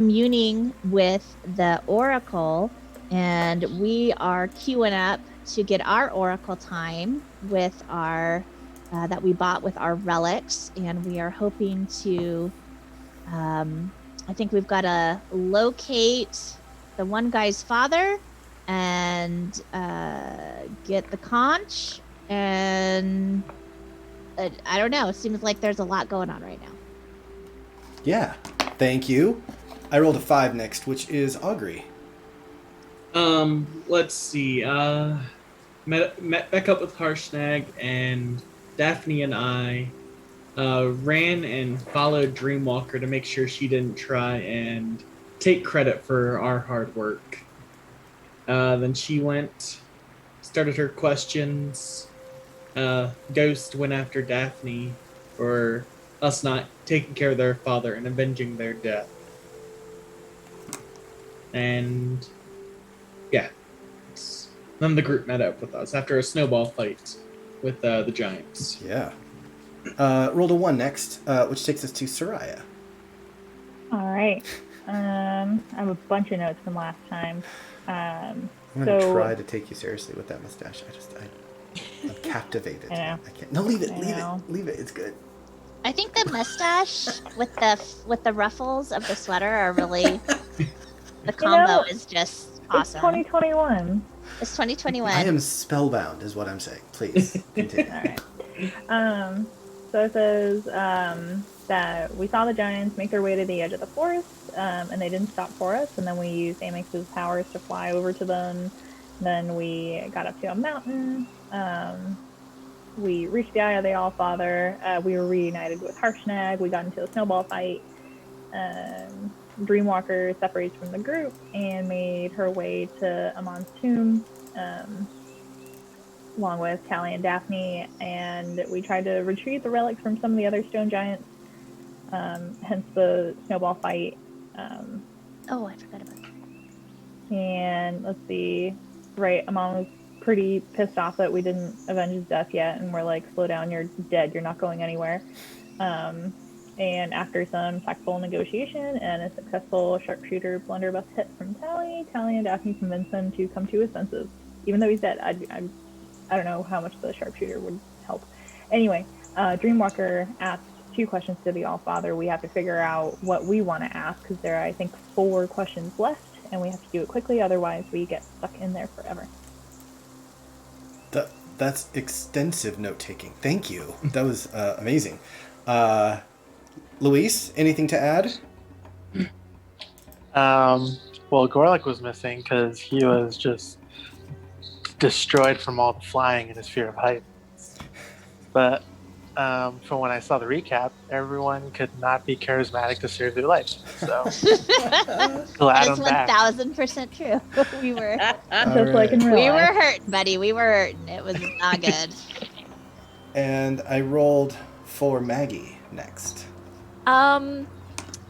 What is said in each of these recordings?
communing with the Oracle, and we are queuing up to get our Oracle time with our that we bought with our relics, and we are hoping to. I think we've got to locate the one guy's father and get the conch, and I don't know. It seems like there's a lot going on right now. Yeah, thank you. I rolled a 5 next, which is Augury. Let's see. Met back up with Harshnag, and Daphne and I ran and followed Dreamwalker to make sure she didn't try and take credit for our hard work. Then she started her questions. Ghost went after Daphne for us not taking care of their father and avenging their death. And yeah, then the group met up with us after a snowball fight with the giants. Yeah. Rolled a 1 next, which takes us to Soraya. All right. I have a bunch of notes from last time. I'm going to try to take you seriously with that mustache. I'm captivated. I know. I can't. No, leave it. I Leave it. It's good. I think the mustache with the ruffles of the sweater are really the combo is just awesome. It's 2021. It's 2021. I am spellbound, is what I'm saying. Please continue. All right. So it says that we saw the giants make their way to the edge of the forest, and they didn't stop for us. And then we used Amix's powers to fly over to them. Then we got up to a mountain. We reached the Eye of the Allfather. We were reunited with Harshnag. We got into a snowball fight. Dreamwalker separates from the group and made her way to Amon's tomb, along with Callie and Daphne. And we tried to retrieve the relics from some of the other stone giants, hence the snowball fight. Oh, I forgot about that. And let's see. Right, Amon was pretty pissed off that we didn't avenge his death yet, and we're like, slow down, you're dead, you're not going anywhere. And after some tactful negotiation and a successful sharpshooter blunderbuss hit from Callie and Daphne convinced him to come to his senses. Even though he's dead, I don't know how much the sharpshooter would help. Anyway, Dreamwalker asked 2 questions to the Allfather. We have to figure out what we want to ask, because there are, I think, 4 questions left, and we have to do it quickly, otherwise we get stuck in there forever. That's extensive note-taking. Thank you. That was amazing. Luis, anything to add? Well, Gorlick was missing because he was just destroyed from all the flying and his fear of heights. But from when I saw the recap, everyone could not be charismatic to save their life. So glad That's I'm back. 1000% true. We were Just like in real we life. were hurting, buddy. We were hurting. It was not good. And I rolled for Maggie next.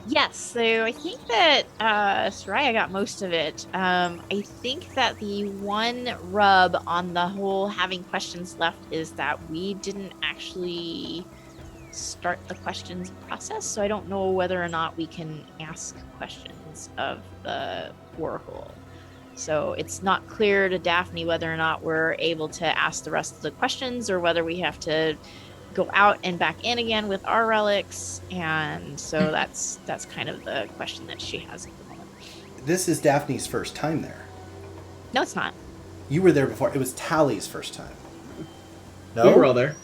Yes, so I think that Soraya got most of it. I think that the one rub on the whole having questions left is that we didn't actually start the questions process, so I don't know whether or not we can ask questions of the Oracle. So it's not clear to Daphne whether or not we're able to ask the rest of the questions, or whether we have to go out and back in again with our relics, and so that's kind of the question that she has at the moment. This is Daphne's first time there. No, it's not. You were there before. It was Tally's first time. No? We were all there.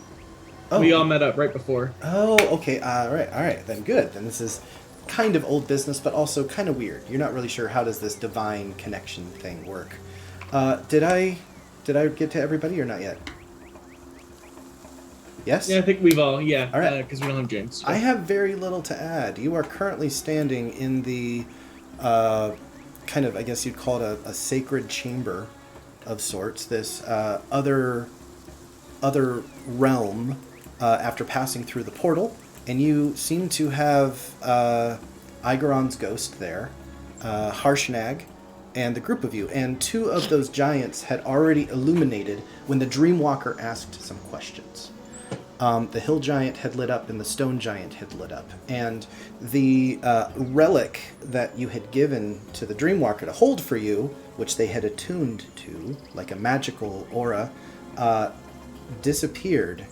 Oh. We all met up right before. Oh, okay. All right. Then good. Then this is kind of old business, but also kind of weird. You're not really sure how does this divine connection thing work. Did I get to everybody or not yet? Yes? Yeah, I think we've all, All right. because we don't have James. So. I have very little to add. You are currently standing in the kind of, I guess you'd call it a sacred chamber of sorts, this other realm after passing through the portal, and you seem to have Igaron's ghost there, Harshnag, and the group of you, and 2 of those giants had already illuminated when the Dreamwalker asked some questions. The hill giant had lit up and the stone giant had lit up. And the relic that you had given to the Dreamwalker to hold for you, which they had attuned to, like a magical aura, disappeared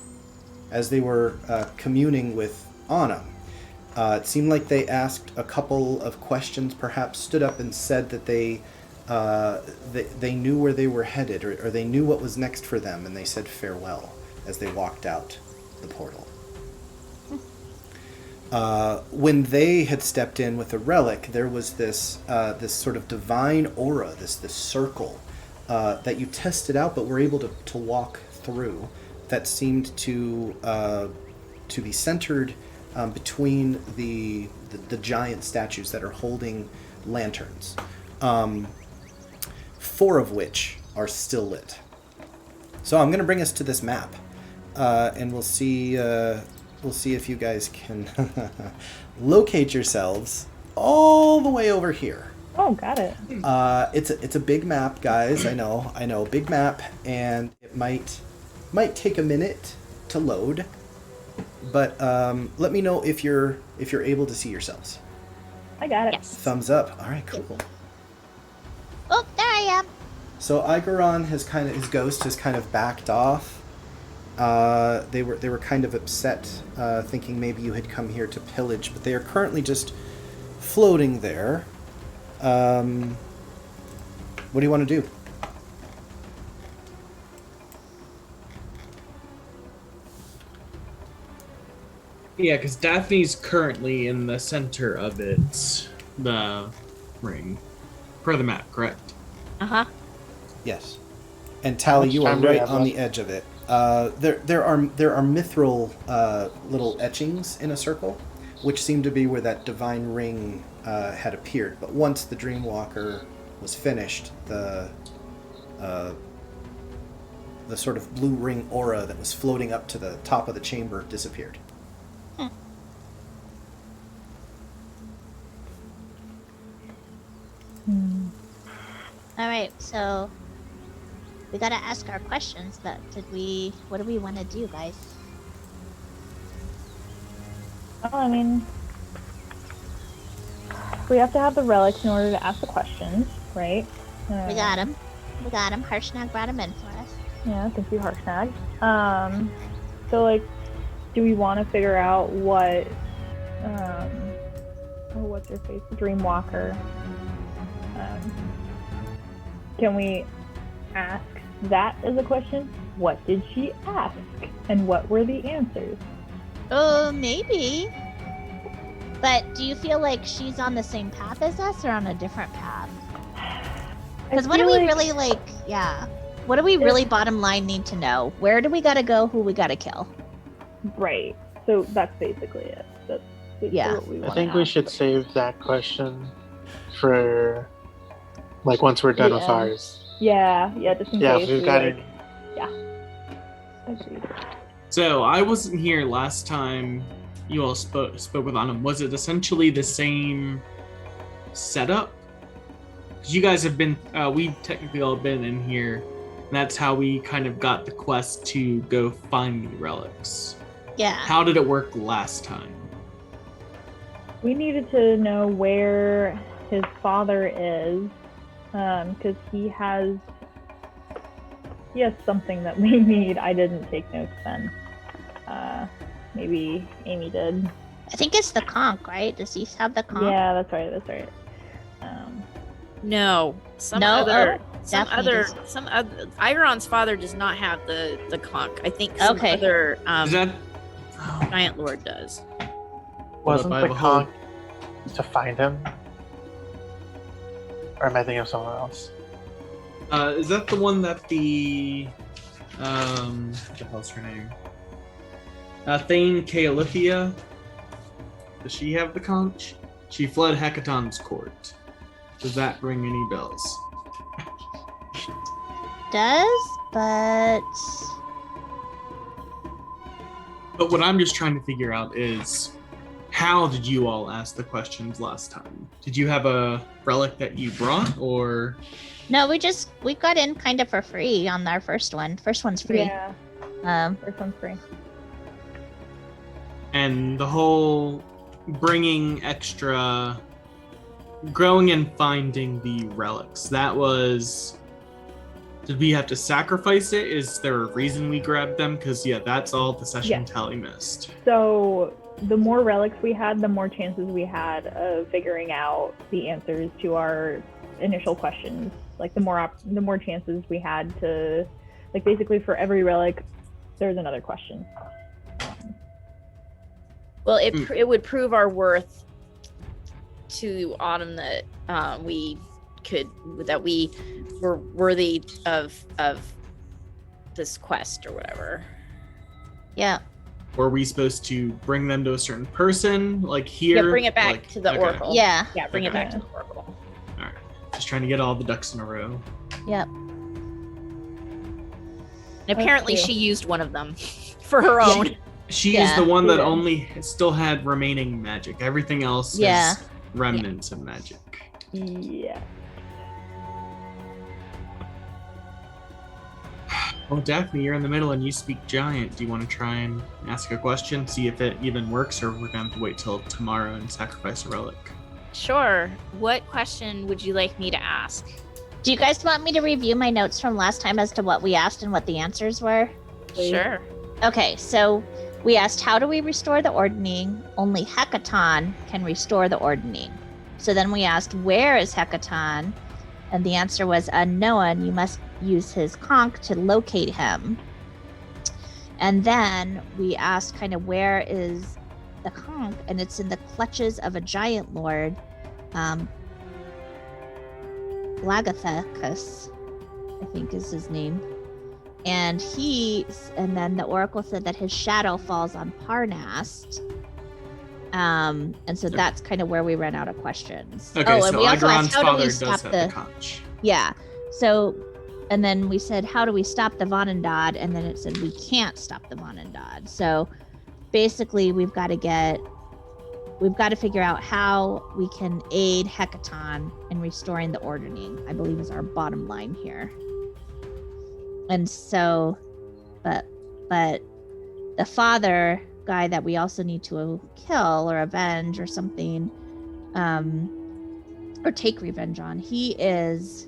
as they were communing with Anna. It seemed like they asked a couple of questions, perhaps stood up and said that they knew where they were headed, or they knew what was next for them, and they said farewell as they walked out the portal. When they had stepped in with a relic, there was this sort of divine aura, this circle that you tested out, but were able to walk through, that seemed to be centered between the giant statues that are holding lanterns, 4 of which are still lit. So I'm going to bring us to this map, and we'll see if you guys can locate yourselves all the way over here. Oh, got it. It's a big map, guys. I know, big map, and it might take a minute to load. But let me know if you're able to see yourselves. I got it. Yes. Thumbs up. All right, cool. Oh, there I am. So Igoron his ghost has kind of backed off. They were kind of upset, thinking maybe you had come here to pillage, but they are currently just floating there. What do you want to do? Yeah, because Daphne's currently in the center of it, the ring, per the map, correct? Uh-huh. Yes. And Tally, you are right on the edge of it. There are mithril little etchings in a circle, which seem to be where that divine ring had appeared. But once the Dreamwalker was finished, the sort of blue ring aura that was floating up to the top of the chamber disappeared. All right, so we gotta ask our questions. But what do we want to do, guys? Well, I mean, we have to have the relics in order to ask the questions, right? We got him. Harshnag brought him in for us. Yeah, thank you, Harshnag. So, like, do we want to figure out what, what's her face? Dreamwalker. Can we ask that as a question? What did she ask? And what were the answers? Oh, maybe. But do you feel like she's on the same path as us or on a different path? Because what do we really what do we really bottom line need to know? Where do we gotta go? Who we gotta kill? Right. So that's basically it. That's basically what we want. I think we should save that question for, like, once we're done with ours. Yeah, just in case. We've got it. Yeah. Agreed. So I wasn't here last time you all spoke with Anna. Was it essentially the same setup? Because you guys have been, we technically all been in here, and that's how we kind of got the quest to go find the relics. Yeah. How did it work last time? We needed to know where his father is, because he has something that we need. I didn't take notes then. Maybe Amy did. I think it's the conch, right? Does he have the conch? Yeah, that's right. No. Some other Iron's father does not have the conch. I think some other Is that giant lord does. Wasn't the conch to find him? Or am I thinking of someone else? is that the one that the what the hell's her name? Thane Caelithia? Does she have the conch? She fled Hecaton's court. Does that ring any bells? Does, but what I'm just trying to figure out is, how did you all ask the questions last time? Did you have a relic that you brought, or? no, we got in kind of for free on our first one. First one's free. Yeah. First one's free. And the whole bringing extra, growing and finding the relics, that was, did we have to sacrifice it? Is there a reason we grabbed them? Because yeah, that's all the session Yes. tally missed. So the more relics we had, the more chances we had of figuring out the answers to our initial questions. Like the more chances we had to, like basically for every relic, there's another question. Well, it would prove our worth to Autumn that we were worthy of this quest or whatever. Yeah. Were we supposed to bring them to a certain person, like here? Yeah, bring it back Like, to the okay. Oracle. Yeah. Yeah, bring it Okay. back to the Oracle. All right, just trying to get all the ducks in a row. Yep. And apparently cute. she used one of them for her own. She Yeah. is the one that Yeah. only still had remaining magic. Everything else Yeah. is remnants of magic. Yeah. Oh, Daphne, you're in the middle and you speak giant. Do you want to try and ask a question, see if it even works, or we're going to have to wait till tomorrow and sacrifice a relic? Sure. What question would you like me to ask? Do you guys want me to review my notes from last time as to what we asked and what the answers were? Please. Sure. Okay, so we asked, how do we restore the ordning? Only Hekaton can restore the ordning. So then we asked, where is Hekaton? And the answer was unknown. You must use his conch to locate him. And then we asked kind of where is the conch? And it's in the clutches of a giant lord, Lagathacus, I think is his name. And then the oracle said that his shadow falls on Parnast. And so that's kind of where we ran out of questions. Okay, and so we also Agron's asked, how do father we does stop have the... the conch. Yeah. So, and then we said, how do we stop the Vonendad? And then it said, we can't stop the Vonendad. So basically we've got to figure out how we can aid Hekaton in restoring the ordering, I believe is our bottom line here. And so, but the father guy that we also need to kill or avenge or something, or take revenge on, his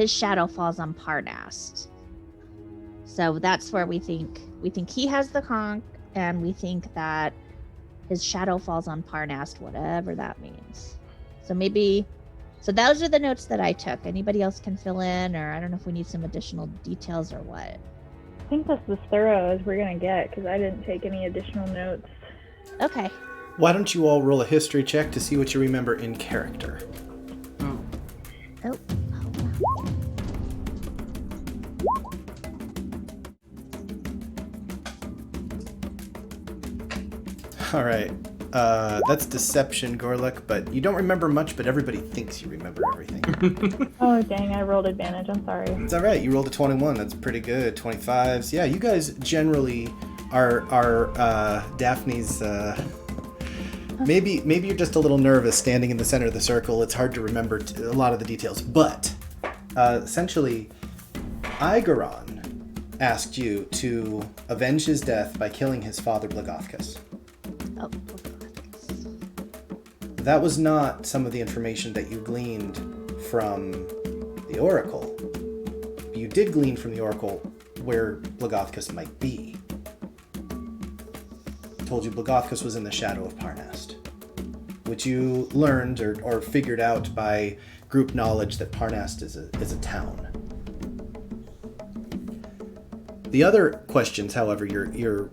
shadow falls on Parnast. So that's where we think he has the conch, and we think that his shadow falls on Parnast, whatever that means. So those are the notes that I took. Anybody else can fill in, or I don't know if we need some additional details or what. I think that's as thorough as we're gonna get because I didn't take any additional notes. Okay. Why don't you all roll a history check to see what you remember in character? Oh. All right. That's deception, Gorlek, but you don't remember much, but everybody thinks you remember everything. Oh dang, I rolled advantage. I'm sorry. It's all right. You rolled a 21. That's pretty good. 25s. Yeah, you guys generally are Daphne's. Maybe you're just a little nervous standing in the center of the circle. It's hard to remember a lot of the details. But essentially, Igaron asked you to avenge his death by killing his father, Blagothkus. Oh. That was not some of the information that you gleaned from the Oracle. You did glean from the Oracle where Blagothkus might be. Told you Blagothkus was in the shadow of Parnast, which you learned or figured out by group knowledge that Parnast is a town. The other questions, however, your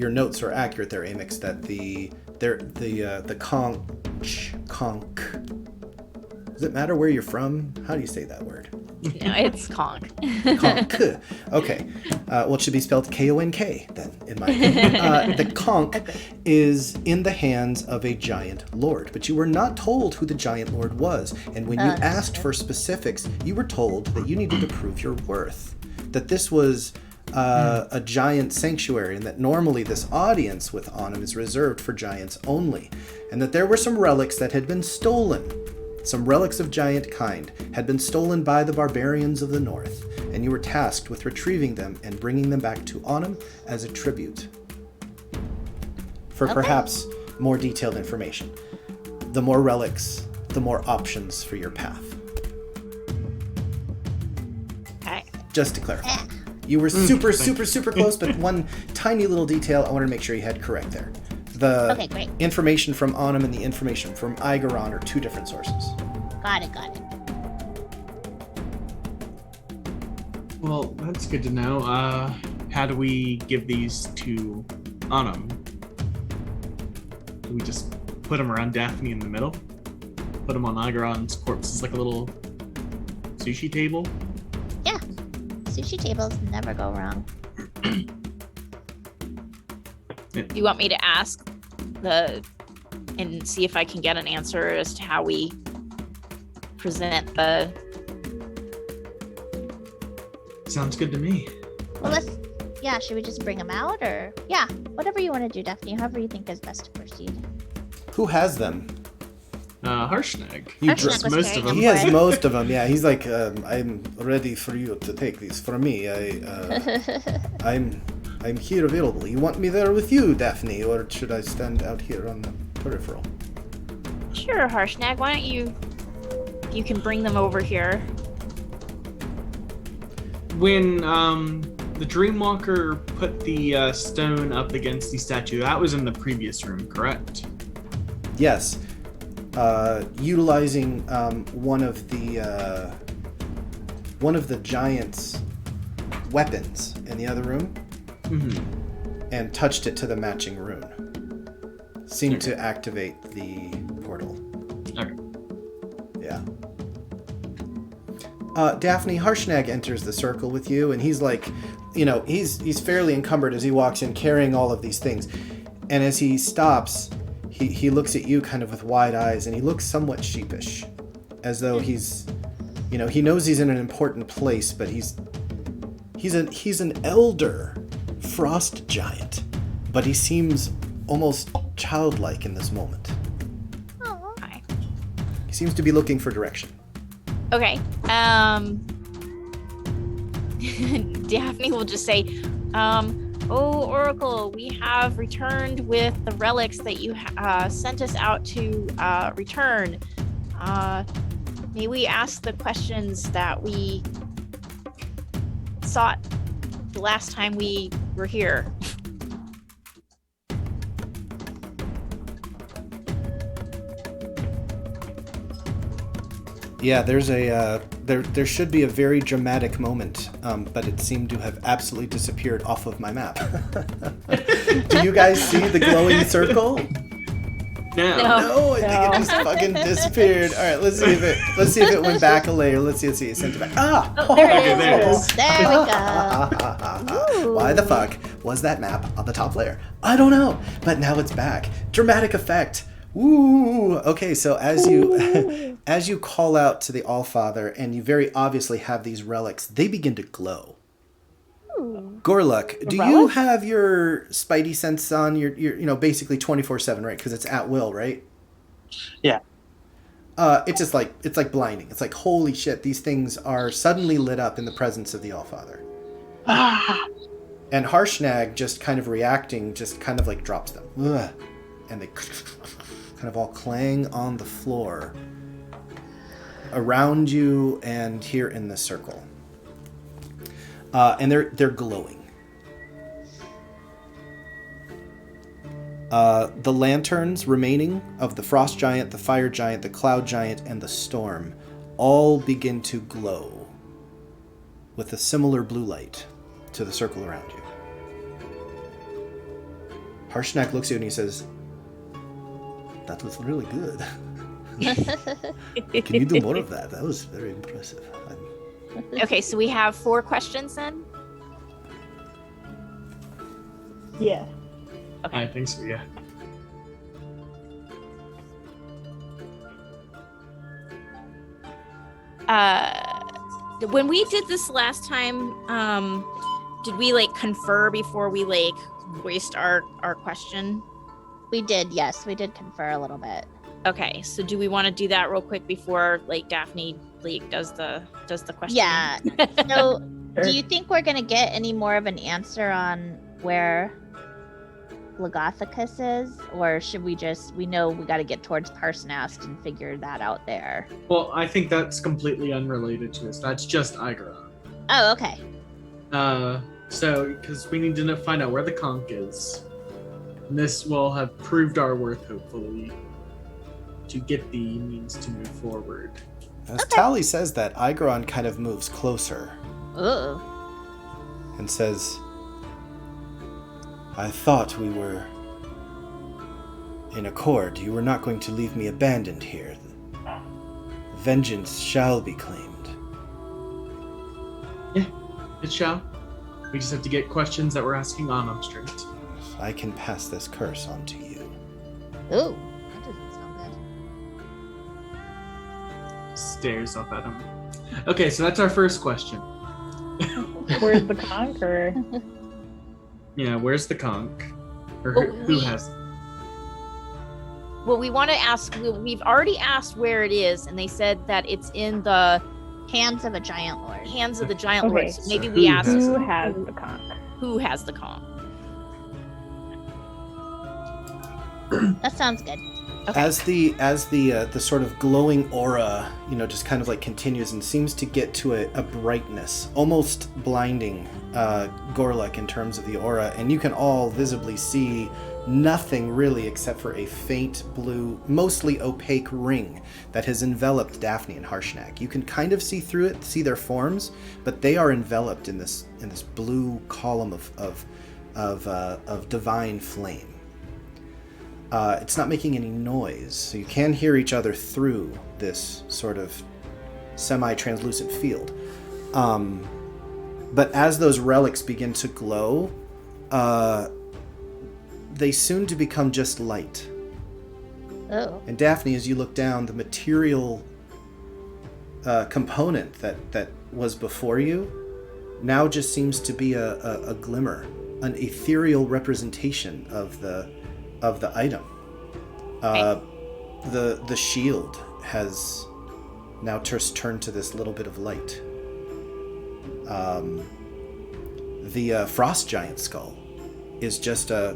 notes are accurate there, Amix, that the conch. Does it matter where you're from? How do you say that word? No, it's conch. Conch. Okay. Well, it should be spelled K-O-N-K then, in my opinion. The conch is in the hands of a giant lord, but you were not told who the giant lord was. And when you asked for specifics, you were told that you needed to prove your worth. That this was a giant sanctuary, and that normally this audience with Autumn is reserved for giants only. And that there were some relics that had been stolen. Some relics of giant kind had been stolen by the barbarians of the north, and you were tasked with retrieving them and bringing them back to Autumn as a tribute. for Okay. perhaps more detailed information. The more relics, the more options for your path. Okay. Just to clarify. Eh. You were super, thank super, super close, but one tiny little detail I wanted to make sure you had correct there. The Okay, great. information from Onum and the information from Igaron are two different sources. Got it, got it. Well, that's good to know. How do we give these to Anum? Do we just put them around Daphne in the middle? Put them on Igaron's corpse as like a little sushi table? Yeah. Sushi tables never go wrong. Do you want me to ask and see if I can get an answer as to how we present the? Sounds good to me. Well, should we just bring them out or? Yeah, whatever you want to do, Daphne. However you think is best to proceed. Who has them? Harshnag. You Harshnag Just was most carrying of them. He has most of them. Yeah, he's like, I'm ready for you to take these from me. I'm here available. You want me there with you, Daphne, or should I stand out here on the peripheral? Sure, Harshnag. Why don't you can bring them over here? When the Dreamwalker put the stone up against the statue, that was in the previous room, correct? Yes. Utilizing one of the giant's weapons in the other room, and touched it to the matching rune. Seemed to activate the portal. Okay. Yeah. Daphne, Harshnag enters the circle with you, and he's like, he's fairly encumbered as he walks in, carrying all of these things. And as he stops, he looks at you kind of with wide eyes, and he looks somewhat sheepish, as though he's, he knows he's in an important place, but he's an elder frost giant, but he seems almost childlike in this moment. Oh. Okay. He seems to be looking for direction. Okay. Daphne will just say, "Oh, Oracle, we have returned with the relics that you sent us out to return. May we ask the questions that we sought the last time we were here?" Yeah, there's there should be a very dramatic moment, but it seemed to have absolutely disappeared off of my map. Do you guys see the glowing circle? No. No, I think it just fucking disappeared. All right, let's see if it went back a layer. Let's see, it sent it back. Ah! Oh, there Okay, it there it is. is. There we go. Why the fuck was that map on the top layer? I don't know, but now it's back. Dramatic effect. Ooh. Okay, so as you call out to the Allfather, and you very obviously have these relics, they begin to glow. Ooh. Gorluck, do you have your spidey sense on? Your basically 24/7, right? Because it's at will, right? Yeah. It's like blinding. It's like, holy shit, these things are suddenly lit up in the presence of the Allfather. And Harshnag, just kind of reacting, just kind of like drops them. Ugh. And they kind of all clang on the floor around you and here in the circle. And they're glowing. The lanterns remaining of the frost giant, the fire giant, the cloud giant, and the storm all begin to glow with a similar blue light to the circle around you. Harshnag looks at you and he says, "That was really good. Can you do more of that? That was very impressive." Okay, so we have 4 questions then? Yeah. I think so, yeah. When we did this last time, did we confer before we voiced our question? We did, yes. We did confer a little bit. Okay, so do we want to do that real quick before Daphne does the question? Yeah. So, do you think we're gonna get any more of an answer on where Logothicus is, or should we know we got to get towards Parsnast and figure that out there? Well, I think that's completely unrelated to this. That's just Igaron. Oh, okay. So, because we need to find out where the conch is. And this will have proved our worth, hopefully, to get the means to move forward. As Tally says that, Igaron kind of moves closer. Ooh. And says, I thought we were in accord. You were not going to leave me abandoned here. Vengeance shall be claimed. Yeah, it shall. We just have to get questions that we're asking on them straight. I can pass this curse on to you. Ooh. That doesn't sound good. Stares up at him. Okay, so that's our first question. Where's the conqueror? Yeah, where's the conch? Or Well, who has it? Well, we want to ask. We've already asked where it is, and they said that it's in the Hands of a giant lord. hands of the giant Okay. lord. So maybe So we who ask has Who has the conch? who has the conch. That sounds good. Okay. As the sort of glowing aura, just kind of like continues and seems to get to a brightness, almost blinding Gorlek in terms of the aura, and you can all visibly see nothing really except for a faint blue, mostly opaque ring that has enveloped Daphne and Harshnag. You can kind of see through it, see their forms, but they are enveloped in this blue column of divine flame. It's not making any noise, so you can hear each other through this sort of semi-translucent field. But as those relics begin to glow, they soon to become just light. Oh. And Daphne, as you look down, the material component that was before you now just seems to be a glimmer, an ethereal representation of the item. The shield has now just turned to this little bit of light. The frost giant skull is just a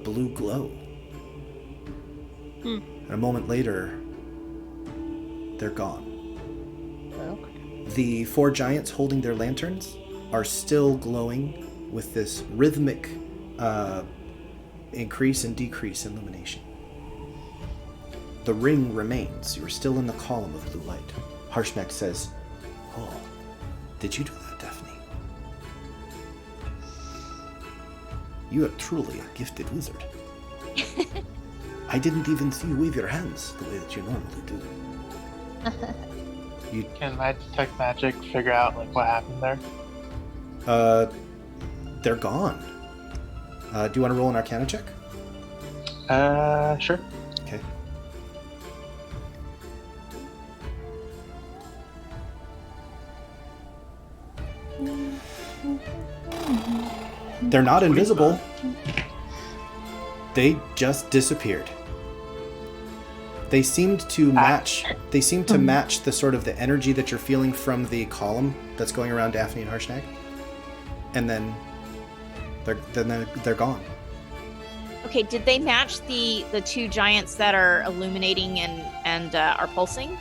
blue glow. And a moment later, they're gone. Okay. The 4 giants holding their lanterns are still glowing with this rhythmic increase and decrease in illumination. The ring remains. You are still in the column of blue light. Harshnag says, "Oh, did you do that, Daphne? You are truly a gifted wizard. I didn't even see you wave your hands the way that you normally do." Can I detect magic figure out what happened there? They're gone. Do you want to roll an Arcana check? Sure. Okay. They're not invisible. They just disappeared. They seemed to match. They seem to match the sort of the energy that you're feeling from the column that's going around Daphne and Harshnag, and then they're gone. Okay, did they match the 2 giants that are illuminating and are pulsing?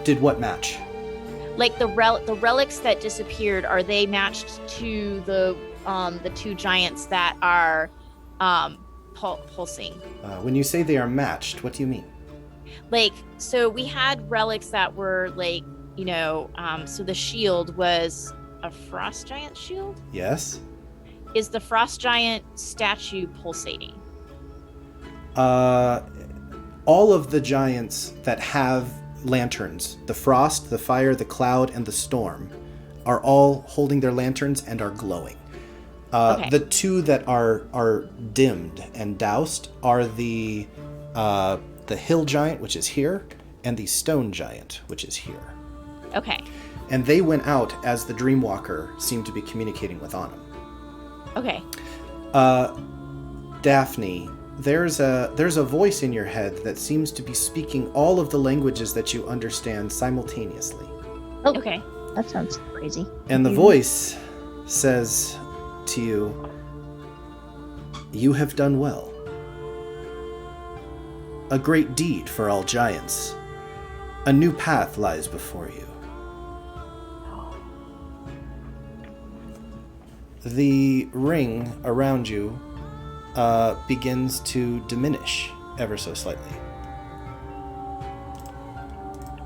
Did what match? Like the relics that disappeared, are they matched to the 2 giants that are pulsing? When you say they are matched, what do you mean? So we had relics that were so the shield was a frost giant shield. Yes. Is the frost giant statue pulsating? All of the giants that have lanterns, the frost, the fire, the cloud, and the storm, are all holding their lanterns and are glowing. Okay. The 2 that are dimmed and doused are the hill giant, which is here, and the stone giant, which is here. Okay. And they went out as the Dreamwalker seemed to be communicating with Anum. Okay. Daphne, there's a voice in your head that seems to be speaking all of the languages that you understand simultaneously. Oh, Okay. that sounds crazy. And the voice says to you, You have done well. A great deed for all giants. A new path lies before you. The ring around you begins to diminish ever so slightly.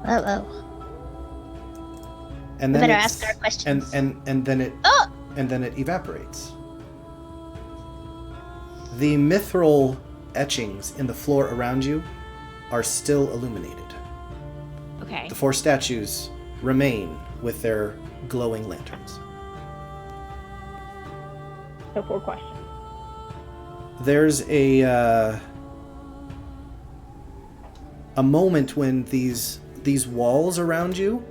Uh-oh. And We then better it's- ask our questions. and then it Oh! and then it evaporates. The mithril etchings in the floor around you are still illuminated. Okay. The 4 statues remain with their glowing lanterns. So 4 questions. There's a moment when these walls around you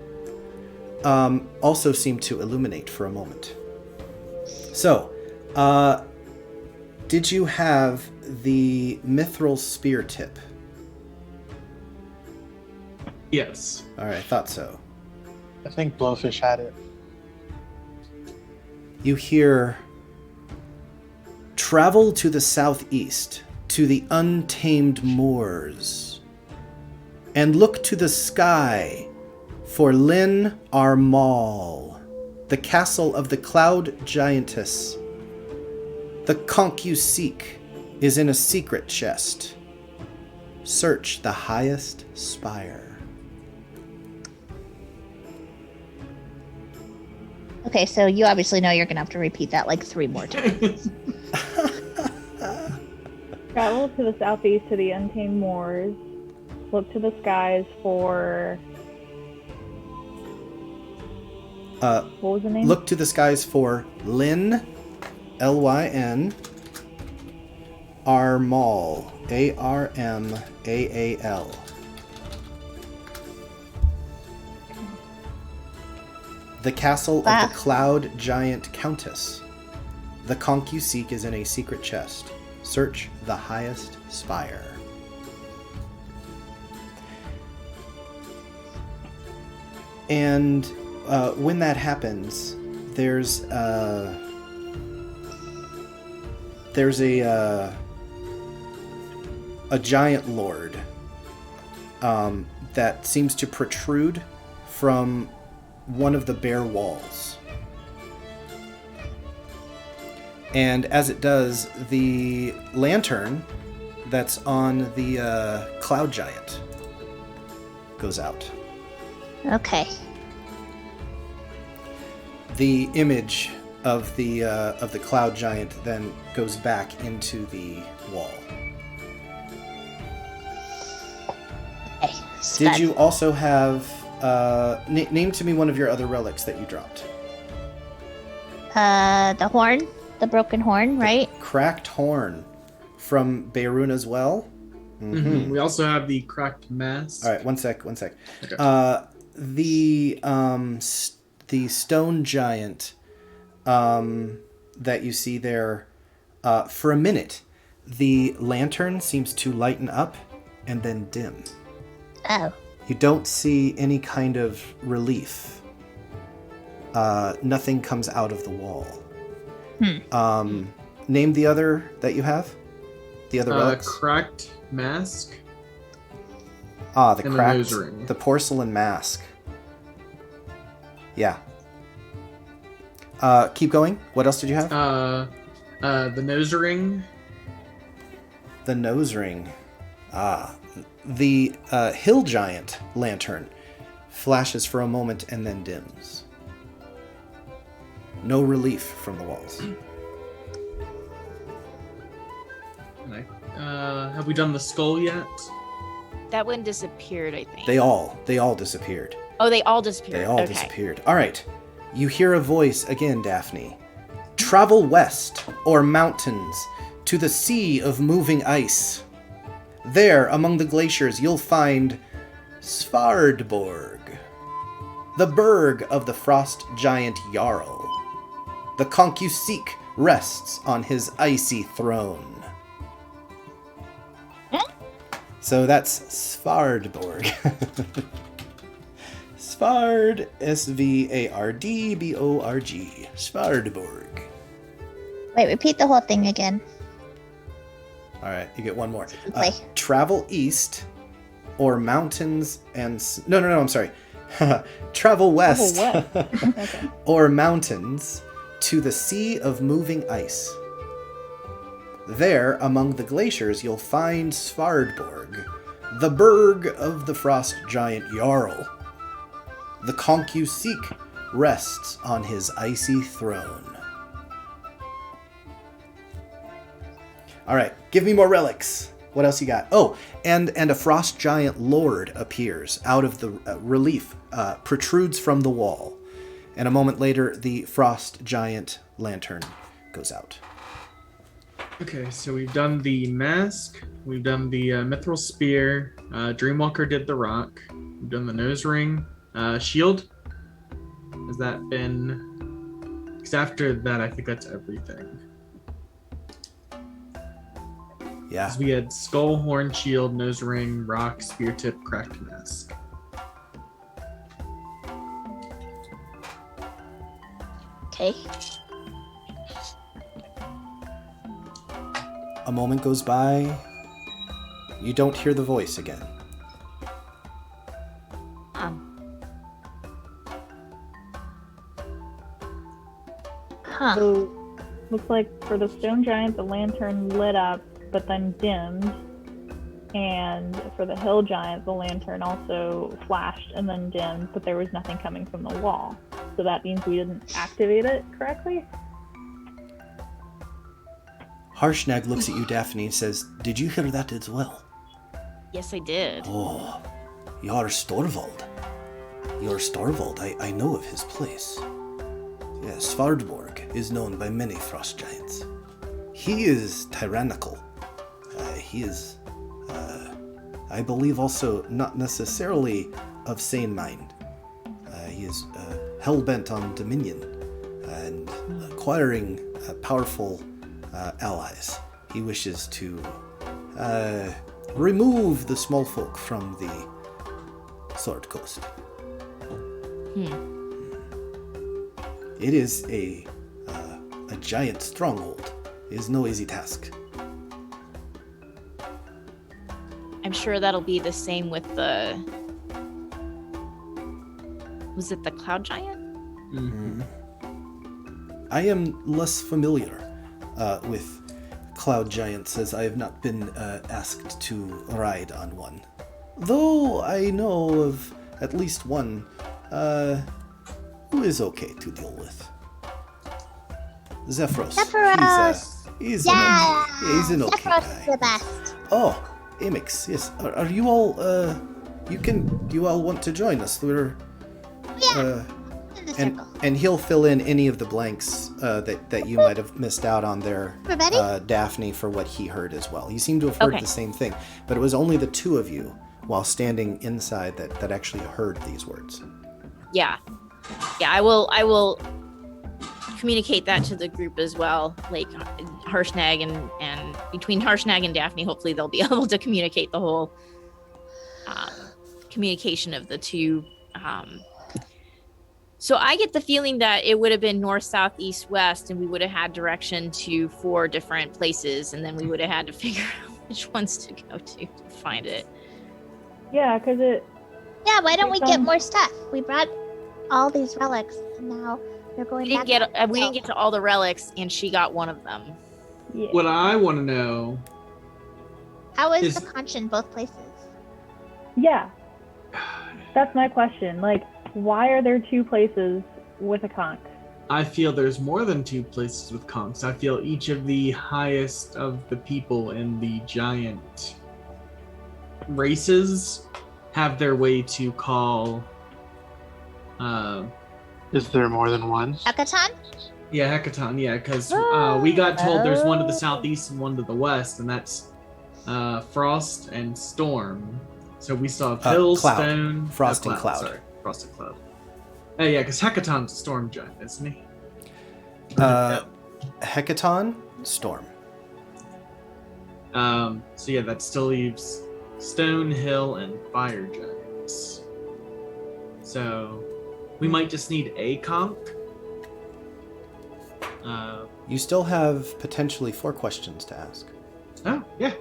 also seem to illuminate for a moment. So, did you have the mithril spear tip? Yes. All right, I thought so. I think Blowfish had it. You hear, travel to the southeast, to the untamed moors, and look to the sky for Lin Armal, the castle of the cloud giantess. The conch you seek is in a secret chest. Search the highest spire. Okay, so you obviously know you're gonna have to repeat that like 3 more times. Travel to the southeast to the untamed moors. Look to the skies for. What was the name? Look to the skies for Lin, Lyn, Armal, Armaal. The castle of the Cloud Giant Countess. The conch you seek is in a secret chest. Search the highest spire. And when that happens, there's a giant lord that seems to protrude from one of the bare walls. And as it does, the lantern that's on the cloud giant goes out. Okay. The image of the cloud giant then goes back into the wall. Okay. Did you also have name to me one of your other relics that you dropped? The horn, the broken horn, right? Cracked horn from Beirun as well. Mm-hmm. We also have the cracked mask. All right, one sec. Okay. The stone giant that you see there, for a minute, the lantern seems to lighten up and then dim. Oh. You don't see any kind of relief. Nothing comes out of the wall. Name the other that you have. The other relics. Cracked mask. The and cracked, the nose ring. the porcelain mask. Yeah. Keep going. What else did you have? The nose ring. The nose ring. The hill giant lantern flashes for a moment and then dims. No relief from the walls. Have we done the skull yet? That one disappeared, I think. They all disappeared. Oh, they all disappeared. They all okay. disappeared. All right. You hear a voice again, Daphne. Travel west or mountains to the sea of moving ice. There, among the glaciers, you'll find Svardborg, the burg of the frost giant Jarl. The conch you seek rests on his icy throne. So that's Svardborg. Svard, Svardborg. Svardborg. Wait, repeat the whole thing again. All right, you get one more. Play. Travel east or mountains and... No, I'm sorry. Travel west, Okay. or mountains to the Sea of Moving Ice. There, among the glaciers, you'll find Svardborg, the burg of the frost giant Jarl. The conch you seek rests on his icy throne. All right, give me more relics. What else you got? Oh, and a frost giant lord appears out of the relief, protrudes from the wall. And a moment later, the frost giant lantern goes out. Okay, so we've done the mask, we've done the mithril spear, Dreamwalker did the rock, we've done the nose ring, shield. Has that been... Because after that, I think that's everything. Yeah. We had skull, horn, shield, nose ring, rock, spear tip, cracked mask. Okay. A moment goes by. You don't hear the voice again. Huh. So, looks like for the stone giant, the lantern lit up, but then dimmed. And for the hill giant, the lantern also flashed and then dimmed, but there was nothing coming from the wall. So that means we didn't activate it correctly? Harshnag looks at you, Daphne, and says, "Did you hear that as well?" Yes, I did. Oh, you're Storvald. You're Storvald. I know of his place. Yes, Svardborg is known by many frost giants. He is tyrannical. He is, I believe, also not necessarily of sane mind. He is hell-bent on dominion and acquiring powerful allies. He wishes to remove the small folk from the Sword Coast. It is a giant stronghold. It is no easy task. I'm sure that'll be the same with the... Was it the cloud giant? Mm-hmm. I am less familiar with cloud giants, as I have not been asked to ride on one. Though I know of at least one who is okay to deal with. Zephyros. Zephyros! He's Yeah! he's an okay Zephyros guy. is the best. Oh, Amix, yes. Are you all, do you all want to join us? We're, In the circle. and he'll fill in any of the blanks that you might have missed out on there, Everybody? Daphne, for what he heard as well. He seemed to have heard Okay. the same thing, but it was only the two of you, while standing inside, that actually heard these words. Yeah. Yeah, I will communicate that to the group as well. Like Harshnag and between Harshnag and Daphne, hopefully they'll be able to communicate the whole communication of the two. So I get the feeling that it would have been north, south, east, west, and we would have had direction to 4 different places, and then we would have had to figure out which ones to go to find it. Yeah, because Yeah, why don't we get Some- more stuff? We brought all these relics, and now they're going We back. didn't get to all the relics, and she got one of them. yeah. What I want to know... How is is- the conch in both places? Yeah. That's my question. Like, why are there 2 places with a conch? I feel there's more than 2 places with conchs. I feel each of the highest of the people in the giant races have their way to call. Is there more than one? Hackathon? Yeah, Hackathon. Yeah, because we got told there's one to the southeast and one to the west, and that's Frost and Storm. So we saw Hill, Cloud. Stone, Frost and Cloud. Sorry, Frost and Cloud. Yeah, because Hackathon's a storm giant, isn't he? Hecaton, Storm. So yeah, that still leaves Stone, Hill, and Fire giants. So we might just need a conch. You still have potentially 4 questions to ask. Oh, yeah.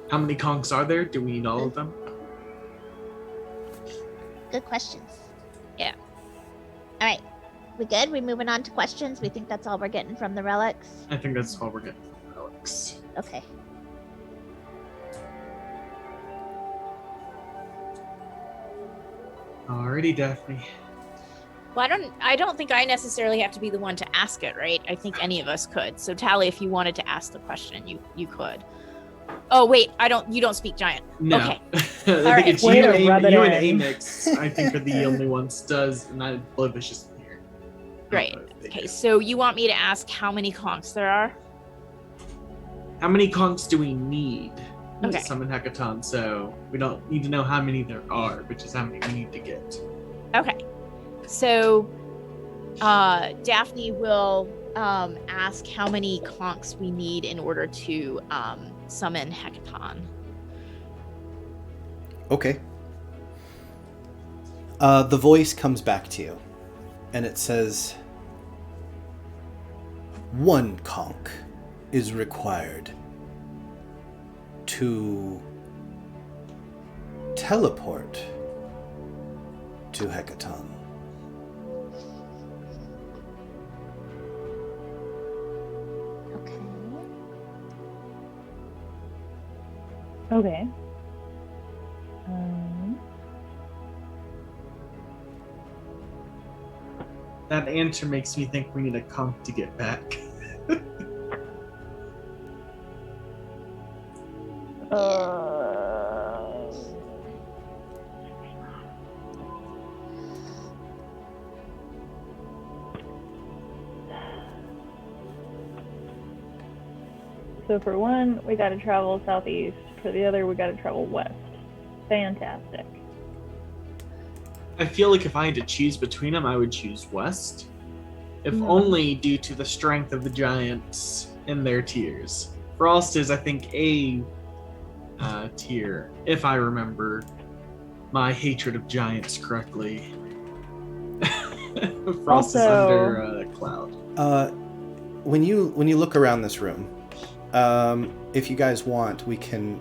How many conchs are there? Do we need all of them? Good questions. Yeah. All right. We good? We moving on to questions? We think that's all we're getting from the relics? I think that's all we're getting from relics. Okay. Alrighty, Daphne. Well, I don't think I necessarily have to be the one to ask it, right? I think any of us could. So Tally, if you wanted to ask the question, you could. Oh wait, you don't speak giant. No. Okay. I think right. it's Way you, to rub it you and in. Amix, I think, are the only ones does, and I believe it's just here. Great. Okay, so you want me to ask how many conchs there are? How many conchs do we need Okay. to summon Hekaton? So we don't need to know how many there are, which is how many we need to get. Okay. So Daphne will ask how many conchs we need in order to summon Hekaton. Okay. The voice comes back to you, and it says, 1 conch is required to teleport to Hekaton. Okay. Okay. That answer makes me think we need a conch to get back. So for one, we got to travel southeast. For the other, we got to travel west. Fantastic. I feel like if I had to choose between them, I would choose West. If only due to the strength of the giants in their tiers. Frost is, I think, A tier, if I remember my hatred of giants correctly. Frost is under Cloud. When you look around this room, if you guys want, we can,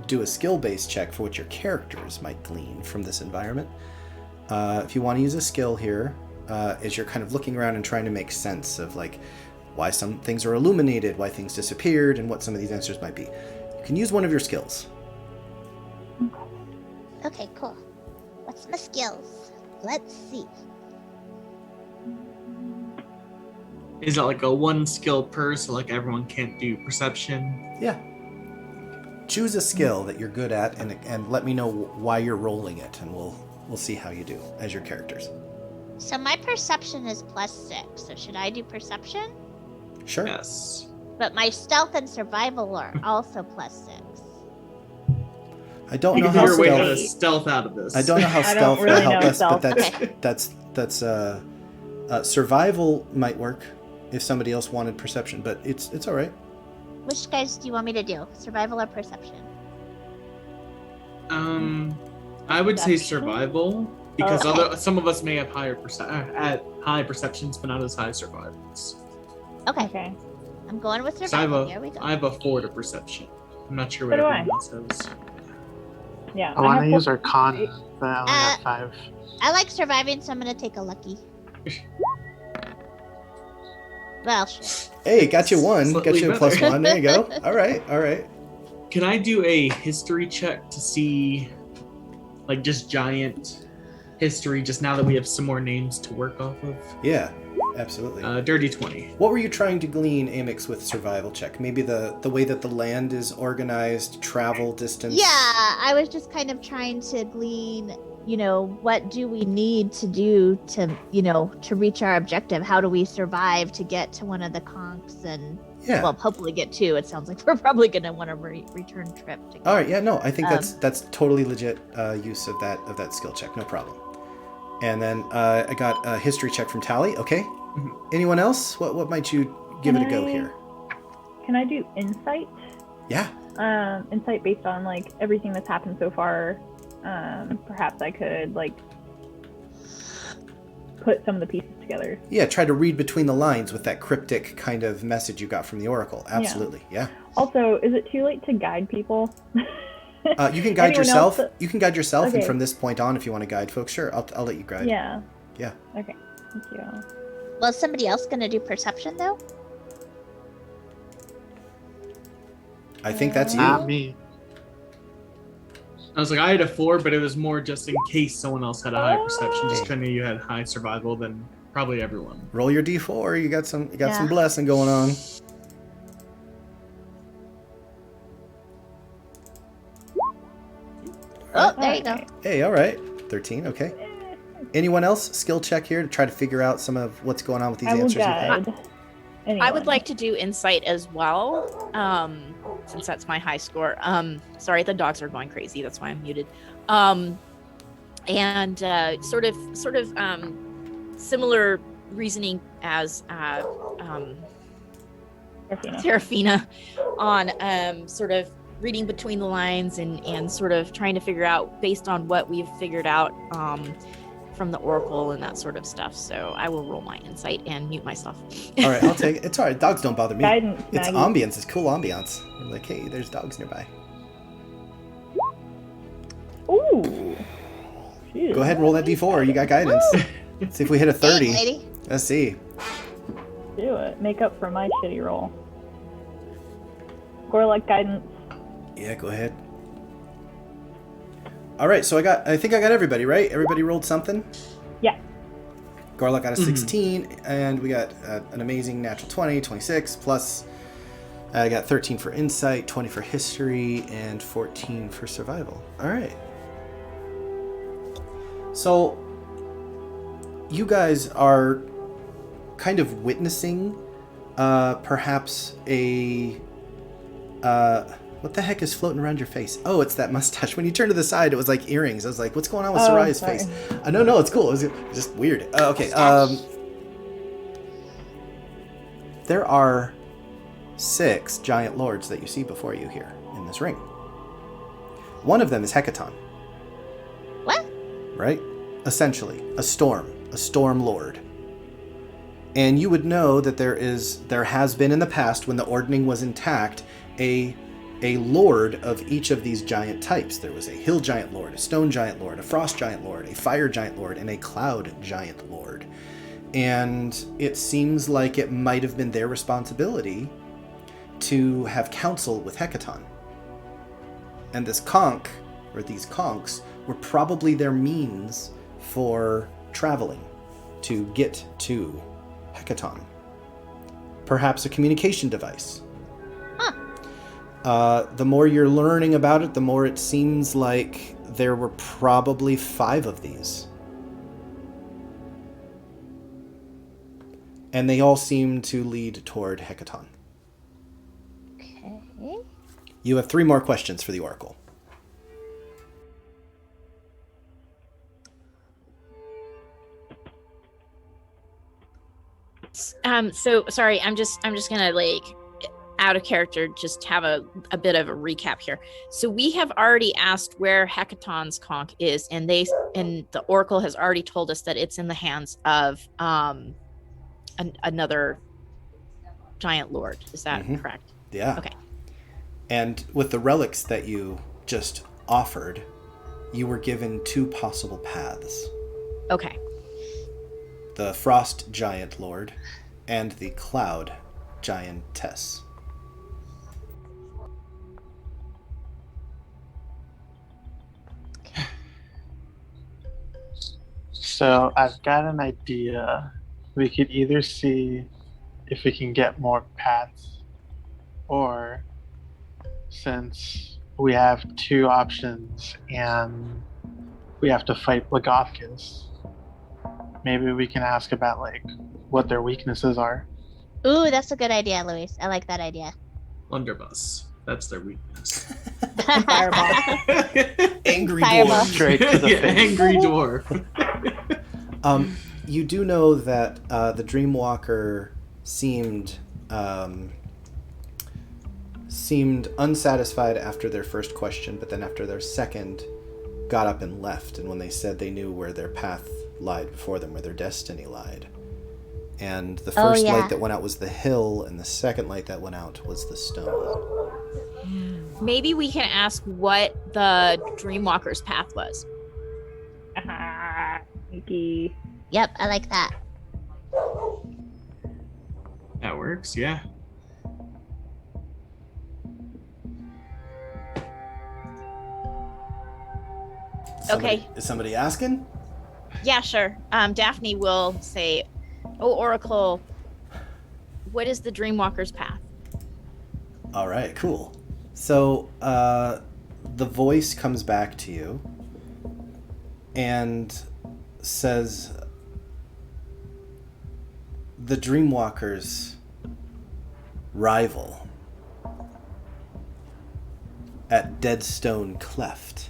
do a skill-based check for what your characters might glean from this environment. If you want to use a skill here, as you're kind of looking around and trying to make sense of like why some things are illuminated, why things disappeared, and what some of these answers might be, you can use one of your skills. Okay, cool. What's my skills? Let's see. Is it like a 1 skill per, so like everyone can't do perception? Yeah. Choose a skill that you're good at and let me know why you're rolling it, and we'll see how you do as your characters. So my perception is +6. So should I do perception? Sure. Yes. But my stealth and survival are also +6. I don't You know can how figure a way to stealth. stealth out of this. I don't know how I don't stealth will really help know us, but stealth. that's survival might work if somebody else wanted perception, but it's all right. Which guys do you want me to do? Survival or perception? I would say Perception? survival because Okay. some of us may have higher high perceptions, but not as high survivals. Okay, Okay. I'm going with So survival. Here we go. I have a 4 to perception. I'm not sure So what do I. everyone else has. Yeah. I want to have use four- Arcana, but I only have 5. I like surviving, so I'm gonna take a lucky. Well, shit. Hey, got you 1, got Slightly you a better. +1. There you go. All right. Can I do a history check to see, like, just giant history, just now that we have some more names to work off of? Yeah, absolutely. Dirty 20. What were you trying to glean, Amix, with survival check? Maybe the way that the land is organized, travel distance. Yeah, I was just kind of trying to glean, what do we need to do to, to reach our objective? How do we survive to get to one of the conchs and, Yeah. well, hopefully get 2. It sounds like we're probably going to want a return trip. To All right. Yeah. No, I think Um, that's totally legit use of that skill check. No problem. And then I got a history check from Tally. Okay. Mhm. Anyone else? What might you give it a go here? Can I do insight? Yeah. Insight based on like everything that's happened so far. Perhaps I could like put some of the pieces together. Yeah, try to read between the lines with that cryptic kind of message you got from the Oracle. Absolutely, yeah. Also, is it too late to guide people? You can guide Anyone yourself. else? You can guide yourself, and Okay. from this point on, if you want to guide folks, sure, I'll let you guide. Yeah. Yeah. Okay. Thank you. Well, is somebody else going to do perception, though? I think that's you. Not me. I was like, I had a 4, but it was more just in case someone else had a high perception. Just Hey. kind of you had high survival than probably everyone. Roll your d4. You got some Yeah. blessing going on. Oh, there you go. Okay. Hey, all right. 13. Okay. Anyone else? Skill check here to try to figure out some of what's going on with these I will answers. you've had? guide. I would anyone. like to do insight as well, since that's my high score. Sorry, the dogs are going crazy. That's why I'm muted. And sort of similar reasoning as Serafina. Serafina on sort of reading between the lines and sort of trying to figure out based on what we've figured out from the Oracle and that sort of stuff. So I will roll my insight and mute myself. All right, I'll take it. It's all right. Dogs don't bother me. Guidance, It's Maggie. ambience. It's cool ambience. I'm like, hey, there's dogs nearby. Ooh. Jeez. Go ahead and roll that d4. You got guidance. See if we hit a 30. Hey, lady. Let's see. Do it. Make up for my shitty roll. Gorlek guidance. Yeah, go ahead. All right, so I think I got everybody, right? Everybody rolled something? Yeah. Garlock got a Mhm. 16, and we got an amazing natural 20, 26, plus I got 13 for insight, 20 for history, and 14 for survival. All right. So, you guys are kind of witnessing perhaps a... what the heck is floating around your face? Oh, it's that mustache. When you turn to the side, it was like earrings. I was like, what's going on with Oh, Soraya's sorry. face? No, it's cool. It was just weird. Okay. There are 6 giant lords that you see before you here in this ring. One of them is Hecaton. What? Right? Essentially, a storm lord. And you would know that there has been in the past, when the ordning was intact, a lord of each of these giant types. There was a hill giant lord, a stone giant lord, a frost giant lord, a fire giant lord, and a cloud giant lord. And it seems like it might have been their responsibility to have counsel with Hecaton. And this conch, or these conchs, were probably their means for traveling to get to Hecaton. Perhaps a communication device. The more you're learning about it, the more it seems like there were probably 5 of these. And they all seem to lead toward Hecaton. Okay. You have 3 more questions for the Oracle. So sorry, I'm just gonna like out of character just have a bit of a recap here. So we have already asked where Hecaton's conch is, and the Oracle has already told us that it's in the hands of another giant lord. Is that Mhm. correct? Yeah. Okay. And with the relics that you just offered, you were given 2 possible paths. Okay. The Frost Giant Lord and the Cloud Giantess. So I've got an idea. We could either see if we can get more paths, or since we have 2 options and we have to fight Blagothkus, maybe we can ask about like what their weaknesses are. Ooh, that's a good idea, Luis. I like that idea. Blunderbuss. That's their weakness. Fireball. Angry Fireball. Dwarf. Straight to the Yeah, face. angry dwarf. You do know that the Dreamwalker seemed unsatisfied after their first question, but then after their second, got up and left. And when they said they knew where their path lied before them, where their destiny lied. And the Oh, first yeah. light that went out was the hill, and the second light that went out was the stone. Maybe we can ask what the Dreamwalker's path was. Sneaky. Yep, I like that. That works, yeah. Okay. Is somebody asking? Yeah, sure. Daphne will say, "Oh, Oracle, what is the Dreamwalker's path?" All right, cool. So the voice comes back to you and says, the Dreamwalker's rival at Deadstone Cleft,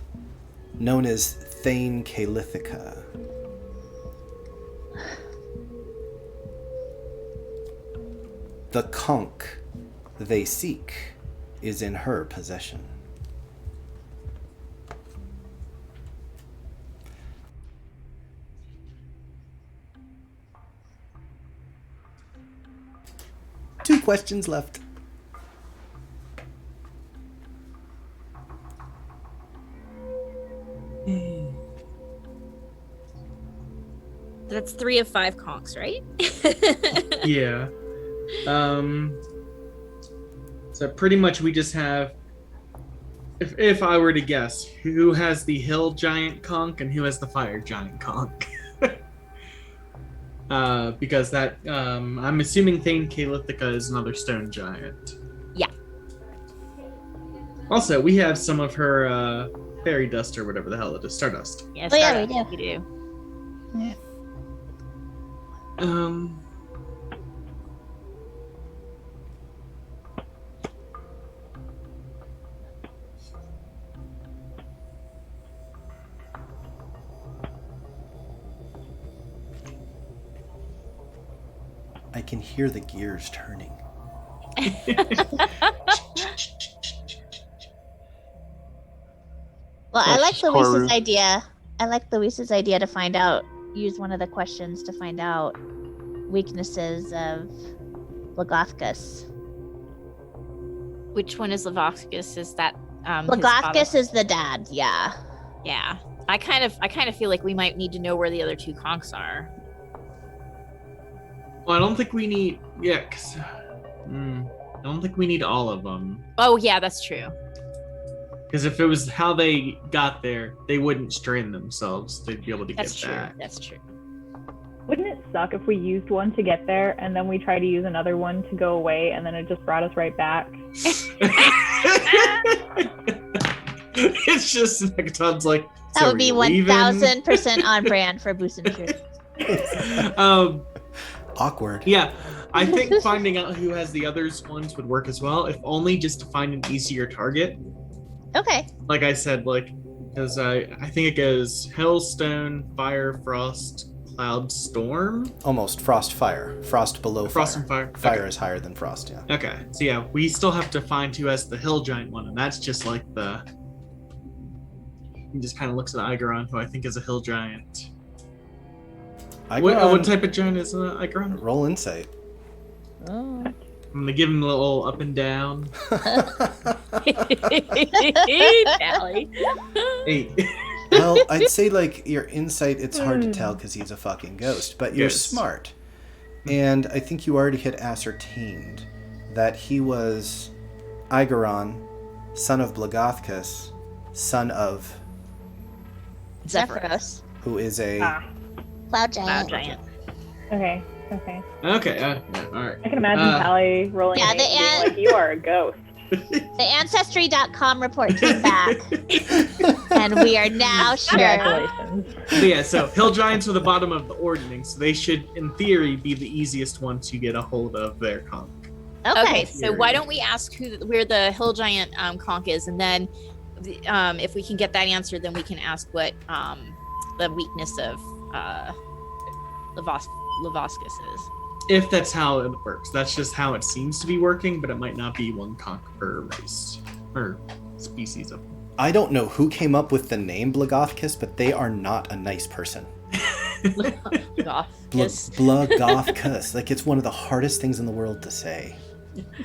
known as Thane Kalithica. The conch they seek is in her possession. Two questions left. That's 3 of 5 conchs, right? Yeah. So pretty much we just have, if I were to guess, who has the hill giant conch and who has the fire giant conch? Because that, I'm assuming Thane Kalithica is another stone giant. Yeah. Also, we have some of her fairy dust or whatever the hell it is, stardust. Yes, Oh, yeah, we Stardust, do. We do. Yeah. I can hear the gears turning. Well, I That's like just core Luis's root. idea. I like Luis's idea to find out, use one of the questions to find out weaknesses of Blagothkus. Which one is Lavoscus? Is that his Blagothkus father? is the dad, yeah. Yeah. I kind of feel like we might need to know where the other 2 conchs are. Well, I don't think we need, yeah, 'cause, I don't think we need all of them. Oh yeah, that's true. Because if it was how they got there, they wouldn't strain themselves. They'd be able to That's get true. back. That's true. Wouldn't it suck if we used one to get there and then we try to use another one to go away and then it just brought us right back? It's just Megaton's like, That so would are be you leaving? 1000% on brand for Busan Troupe. Awkward. Yeah, I think finding out who has the others ones would work as well, if only just to find an easier target. Okay. Like I said, like, because I think it goes Hell, Stone, Fire, Frost, Cloud, Storm. Almost frost, fire. Frost below Frost fire. and Fire. Fire Okay. is higher than frost, yeah. Okay, so yeah, we still have to find who has the Hill Giant one, and that's just like the. He just kind of looks at Igaron, who I think is a Hill Giant. What type of giant is Igaron? Roll insight. Oh. I'm gonna give him a little up and down. Tally. 8. Well, I'd say, like, your insight, it's hard to tell because he's a fucking ghost, but you're Ghost. smart. And I think you already had ascertained that he was Igaron, son of Blagothkus, son of, Zephyros. who is a... Cloud Giant. Cloud Giant. Okay. Okay, yeah, all right. I can imagine Tally rolling Yeah, an the 8 being ant- like, you are a ghost. The Ancestry.com report came back, and we are now sure. Congratulations. But yeah, so Hill Giants are the bottom of the ordning, so they should, in theory, be the easiest ones to get a hold of their conch. Okay, so why don't we ask where the Hill Giant conch is, and then if we can get that answer, then we can ask what the weakness of Lavoscus is. If that's how it works. That's just how it seems to be working, but it might not be one conch per race or species of. I don't know who came up with the name Blagothkus, but they are not a nice person. Blagofkus. Blagofkus. Like, it's one of the hardest things in the world to say.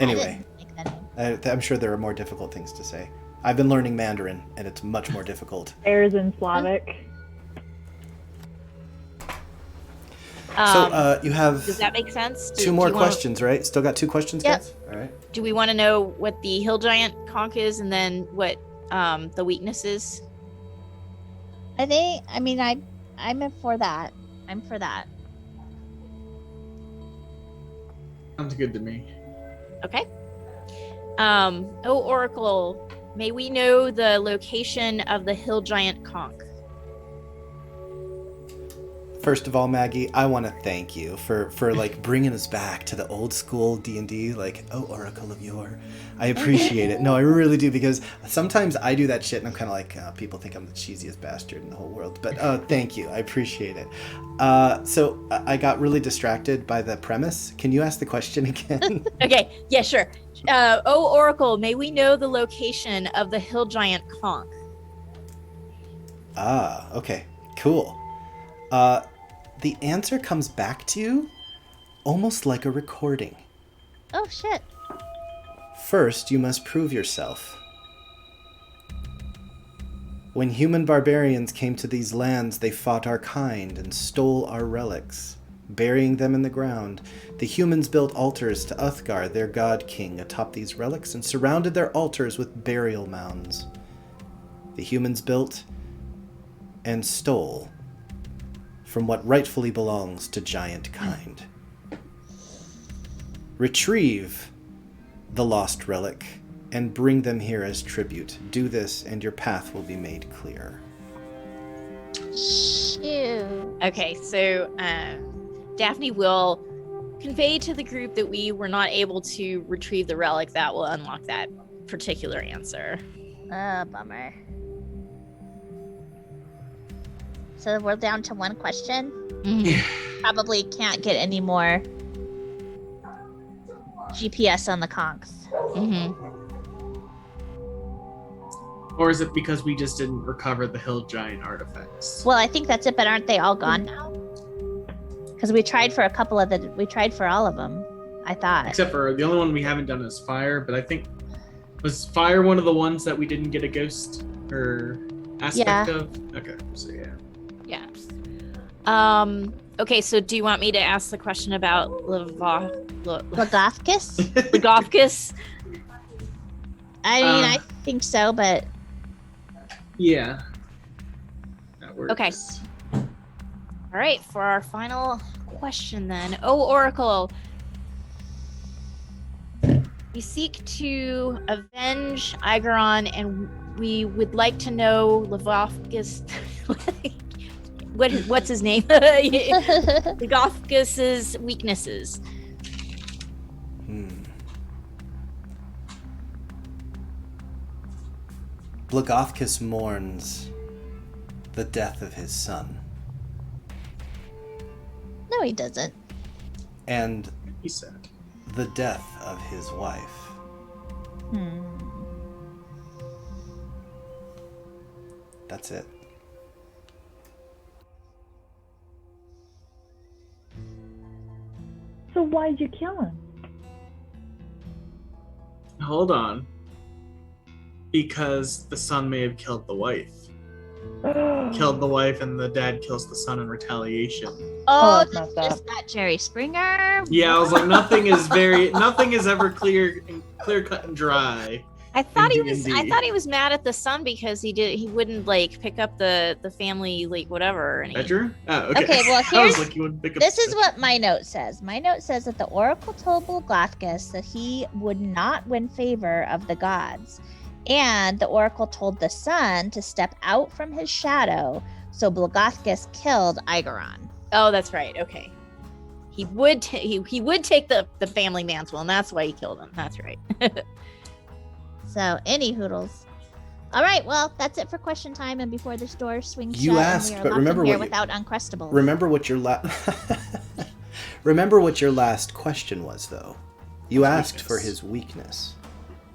Anyway, I didn't think that. I'm sure there are more difficult things to say. I've been learning Mandarin, and it's much more difficult. Airs in Slavic. So you have Does that make sense? two more questions, right? Still got 2 questions, Yep. guys? All right. Do we want to know what the hill giant conch is, and then what the weakness is? I'm for that. I'm for that. Sounds good to me. Okay. Oracle, may we know the location of the hill giant conch? First of all, Maggie, I want to thank you for like bringing us back to the old school D&D, like, oh, Oracle of Yore. I appreciate it. No, I really do, because sometimes I do that shit and I'm kind of like, people think I'm the cheesiest bastard in the whole world. But thank you. I appreciate it. So I got really distracted by the premise. Can you ask the question again? Okay, yeah, sure. Oracle, may we know the location of the hill giant conch? Okay, cool. The answer comes back to you almost like a recording. Oh shit. First, you must prove yourself. When human barbarians came to these lands, they fought our kind and stole our relics. Burying them in the ground, the humans built altars to Uthgar, their god king, atop these relics and surrounded their altars with burial mounds. The humans built and stole from what rightfully belongs to giant kind. Retrieve the lost relic and bring them here as tribute. Do this and your path will be made clear. Shoot. Okay, so Daphne will convey to the group that we were not able to retrieve the relic. That will unlock that particular answer. Bummer. So we're down to 1 question. Probably can't get any more GPS on the conchs. Or is it because we just didn't recover the hill giant artifacts? Well, I think that's it, but aren't they all gone now? Because we tried for we tried for all of them, I thought. Except for the only one we haven't done is fire, but I think, was fire one of the ones that we didn't get a ghost or aspect of? Okay, so yeah. Yeah. Okay, so do you want me to ask the question about Blagofkus? Blagofkus? I mean, I think so, but Yeah. That works. Okay. All right, for our final question then. Oracle. We seek to avenge Igaron, and we would like to know Levofkus. What's his name? Levofkus's weaknesses. Blagofkus mourns the death of his son. no, he doesn't. And He said. the death of his wife. That's it. So why'd you kill him? Hold on. Because the son may have killed the wife. Killed the wife, and the dad kills the son in retaliation. Oh, that's messed that's up. not Jerry Springer. Yeah, I was like, nothing is ever clear cut and dry. I thought in he was. D&D. I thought he was mad at the son because he wouldn't like pick up the family like whatever. And he, Ledger? Oh, okay. Okay, well, I was here's- like, you wouldn't pick up This is what my note says. My note says that the Oracle told Blagofkus that he would not win favor of the gods. And the Oracle told the son to step out from his shadow, so Blagofkus killed Igaron. oh, that's right. Okay, he would he would take the family mantle, and that's why he killed him. That's right. So, any hoodles. All right, well, that's it for question time. And before this door swings You shut, asked, and we are but locked remember in here what you- without Uncrustables. Remember what your remember what your last question was, though. You His asked weakness. for his weakness.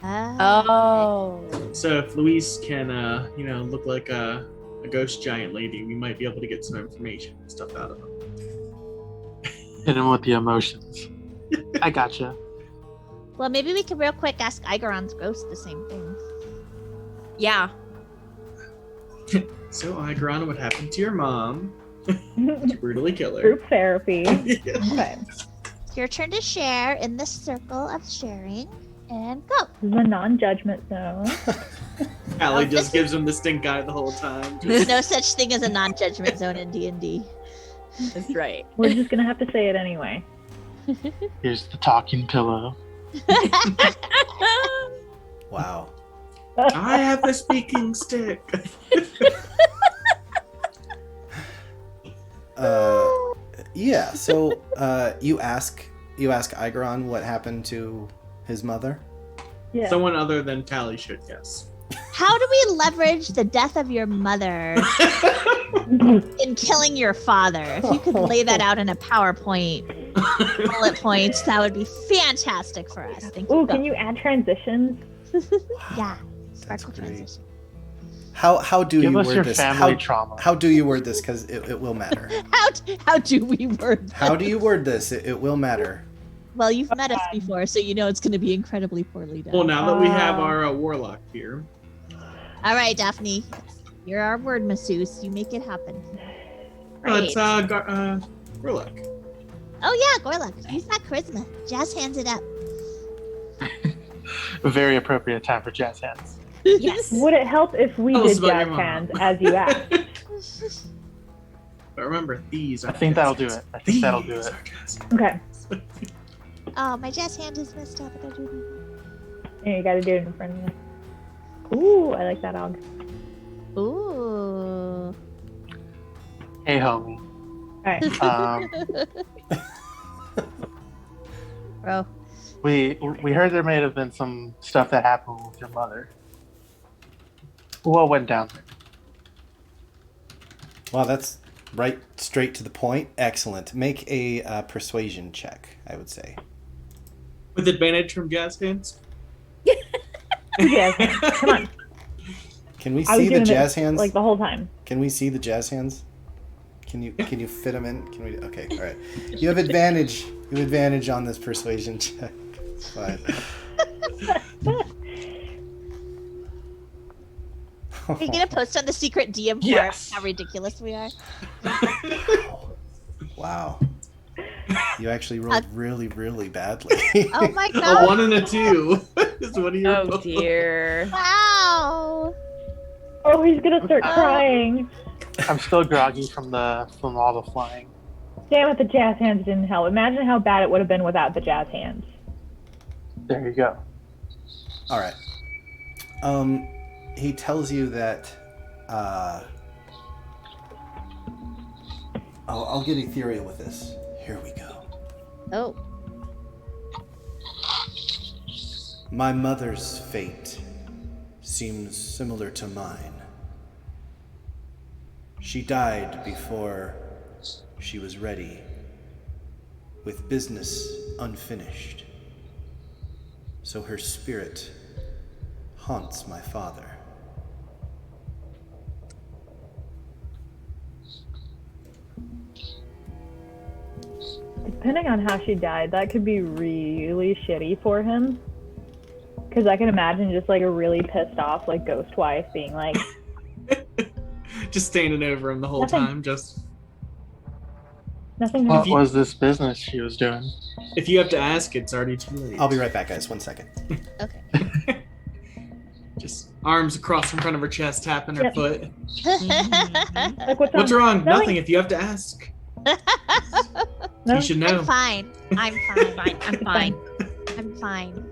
Oh, So if Luis can, look like a a ghost giant lady. We might be able to get some information and stuff out of them. Hit him with the emotions. I gotcha. Well, maybe we could real quick ask Igeron's ghost the same thing. Yeah. So, Igron, what happened to your mom? Did you brutally kill her? Group therapy. Yeah. Okay. It's your turn to share in the circle of sharing. And go. This is a non-judgment zone. Allie Oh, just this gives him the stink eye the whole time. There's Just, no such thing as a non-judgment zone in D&D. That's right. We're just gonna have to say it anyway. Here's the talking pillow. Wow. I have the speaking stick. Yeah. So you ask Igeron what happened to his mother. Yeah. Someone other than Tally should guess. How do we leverage the death of your mother in killing your father? If you could lay that out in a PowerPoint, bullet points, that would be fantastic for us. Thank you. Ooh, Go. can you add transitions? Yeah. That's Sparkle great. transition. How do Give you us word your this? family trauma. How do you word this? Because it will matter. How do we word that? How do you word this? It will matter. Well, you've met us before, so you know it's going to be incredibly poorly done. Well, now that we have our warlock here. All right, Daphne. You're our word masseuse. You make it happen. It's warlock. Oh, yeah, Gorlock. Use that charisma. Jazz hands it up. A very appropriate time for jazz hands. Yes. Would it help if we Tell us did about jazz your mom. hands as you asked? But remember, these are I think that'll do jazz it. I think that'll do hands. it. These are jazz Okay. Oh, my jazz hand is messed up. I gotta do Yeah, you gotta do it in front of you. Ooh, I like that dog. that. Ooh. Hey, homie. Alright. Bro. We heard there may have been some stuff that happened with your mother. What went down there? Well, that's right, straight to the point. Excellent. Make a persuasion check, I would say. With advantage from jazz hands? Jazz hands. Come on. Can we I was see the doing jazz it, hands? like the whole time. Can we see the jazz hands? Can you fit them in? Can we? Okay, all right. You have advantage. You have advantage on this persuasion check. It's fine. Are you going to post on the secret DM form Yes. how ridiculous we are? Wow. You actually rolled really, really badly. Oh, my A God. 1 and a 2 is one of your Oh dear. Wow. Oh, he's gonna start crying. I'm still groggy from all the flying. Damn it, the jazz hands didn't help. Imagine how bad it would have been without the jazz hands. There you go. All right. He tells you that. I'll get ethereal with this. Here we go. Oh. My mother's fate seems similar to mine. She died before she was ready, with business unfinished. So her spirit haunts my father. Depending on how she died, that could be really shitty for him. Because I can imagine just like a really pissed off like ghost wife being like, Just standing over him the whole Nothing. time. Just nothing What happened. was this business she was doing? if you have to ask, it's already too late. I'll be right back, guys. 1 second. Okay. Just arms across in front of her chest, tapping her Yep. foot. Like, what's What's wrong? wrong? Nothing. Nothing. If you have to ask, No? you should know. I'm fine. I'm fine. I'm fine. I'm fine.